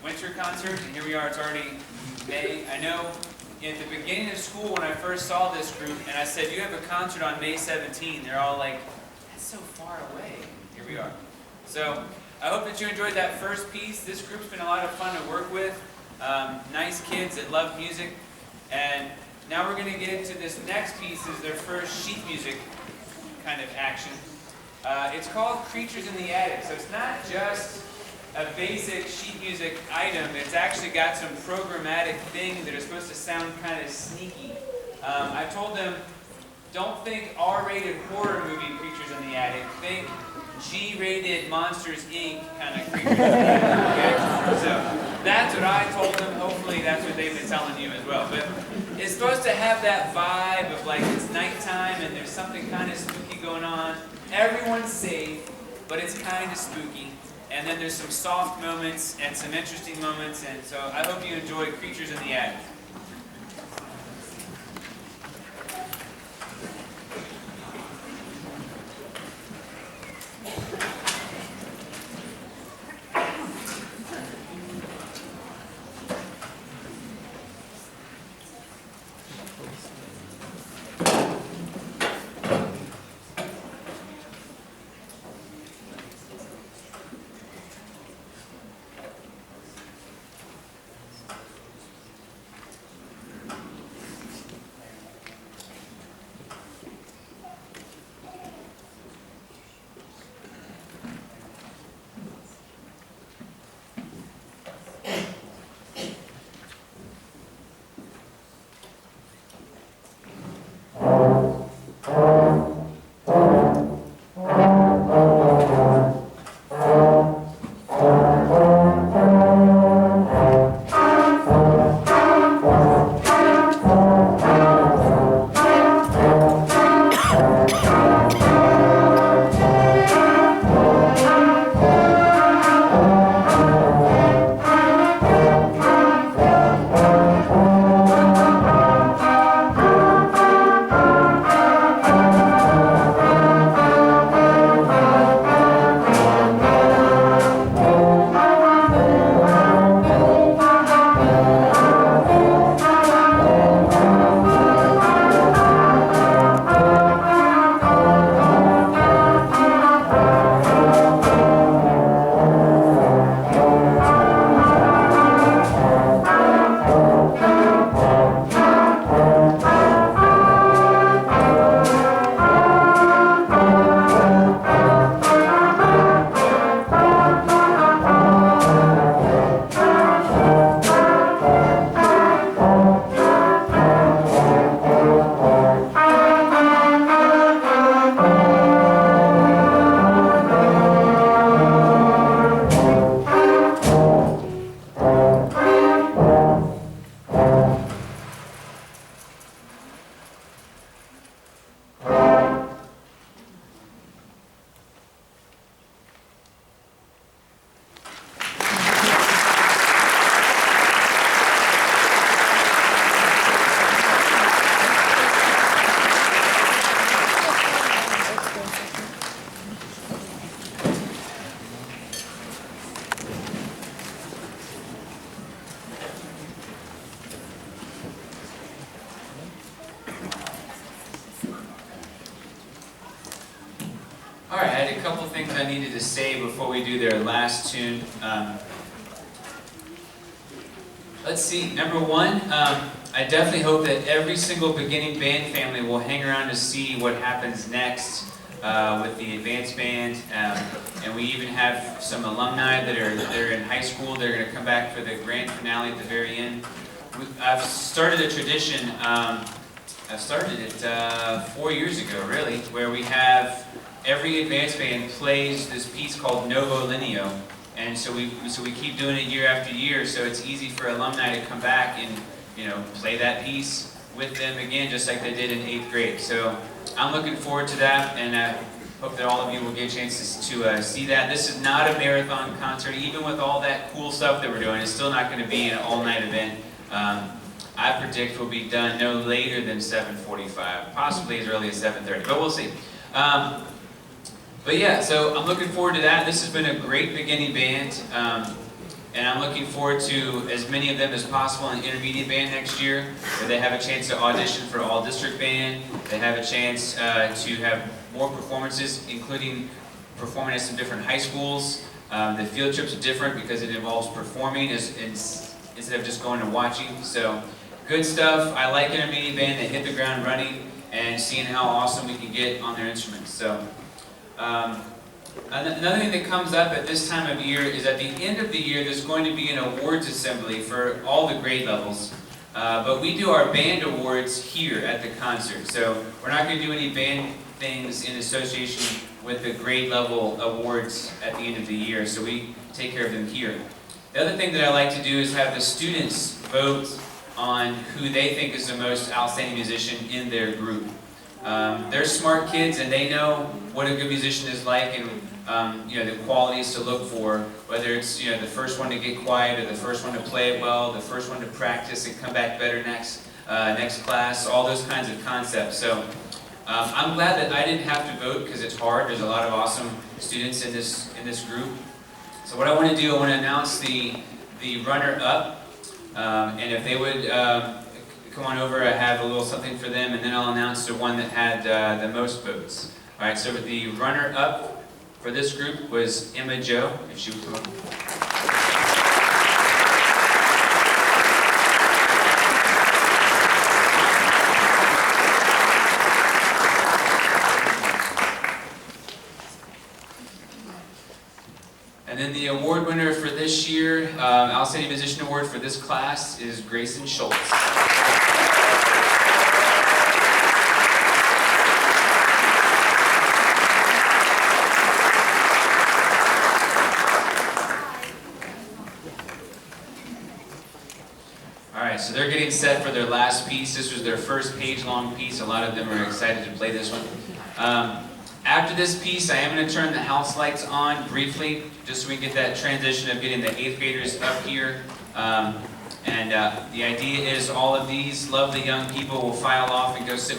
winter concert, and here we are, it's already May. I know at the beginning of school when I first saw this group, and I said, you have a concert on May 17, they're all like, that's so far away. Here we are. So I hope that you enjoyed that first piece. This group's been a lot of fun to work with. Nice kids that love music. And now we're going to get into this next piece, is their first sheet music kind of action. It's called Creatures in the Attic. So it's not just a basic sheet music item. It's actually got some programmatic things that are supposed to sound kind of sneaky. I told them, don't think R-rated horror movie Creatures in the Attic. Think G-rated Monsters, Inc. kind of Creatures in the Attic. Okay? So that's what I told them. Hopefully that's what they've been telling you as well. But it's supposed to have that vibe of like it's nighttime and there's something kind of spooky going on. Everyone's safe, but it's kind of spooky. And then there's some soft moments and some interesting moments. And so I hope you enjoy Creatures in the Attic. Alright, I had a couple things I needed to say before we do their last tune. Let's see. Number one, I definitely hope that every single beginning band family will hang around to see what happens next with the advanced band. And we even have some alumni that are in high school. They're going to come back for the grand finale at the very end. I've started a tradition. I started it 4 years ago, really, where we have every advanced band plays this piece called Novo Lineo. And so we keep doing it year after year, so it's easy for alumni to come back and play that piece with them again, just like they did in 8th grade. So I'm looking forward to that, and I hope that all of you will get a chance to see that. This is not a marathon concert. Even with all that cool stuff that we're doing, it's still not going to be an all-night event. I predict we'll be done no later than 7:45, possibly as early as 7:30, but we'll see. But yeah, so I'm looking forward to that. This has been a great beginning band, and I'm looking forward to as many of them as possible in intermediate band next year, where they have a chance to audition for all district band. They have a chance to have more performances, including performing at some different high schools. The field trips are different because it involves performing instead of just going and watching. So good stuff. I like intermediate band that hit the ground running and seeing how awesome we can get on their instruments. So. Another thing that comes up at this time of year is at the end of the year there's going to be an awards assembly for all the grade levels. But we do our band awards here at the concert. So we're not going to do any band things in association with the grade level awards at the end of the year. So we take care of them here. The other thing that I like to do is have the students vote on who they think is the most outstanding musician in their group. They're smart kids and they know what a good musician is like and the qualities to look for, whether it's the first one to get quiet or the first one to play it well, the first one to practice and come back better next class, all those kinds of concepts. So I'm glad that I didn't have to vote because it's hard. There's a lot of awesome students in this group. So what I want to do, I want to announce the runner-up, and if they would come on over, I have a little something for them, and then I'll announce the one that had the most votes. All right, so the runner-up for this group was Emma Jo, if she would come up. And then the award winner for this year, Outstanding Musician Award for this class, is Grayson Schultz. Alright, so they're getting set for their last piece. This was their first page-long piece. A lot of them are excited to play this one. After this piece, I am going to turn the house lights on briefly, just so we can get that transition of getting the 8th graders up here. The idea is all of these lovely young people will file off and go sit with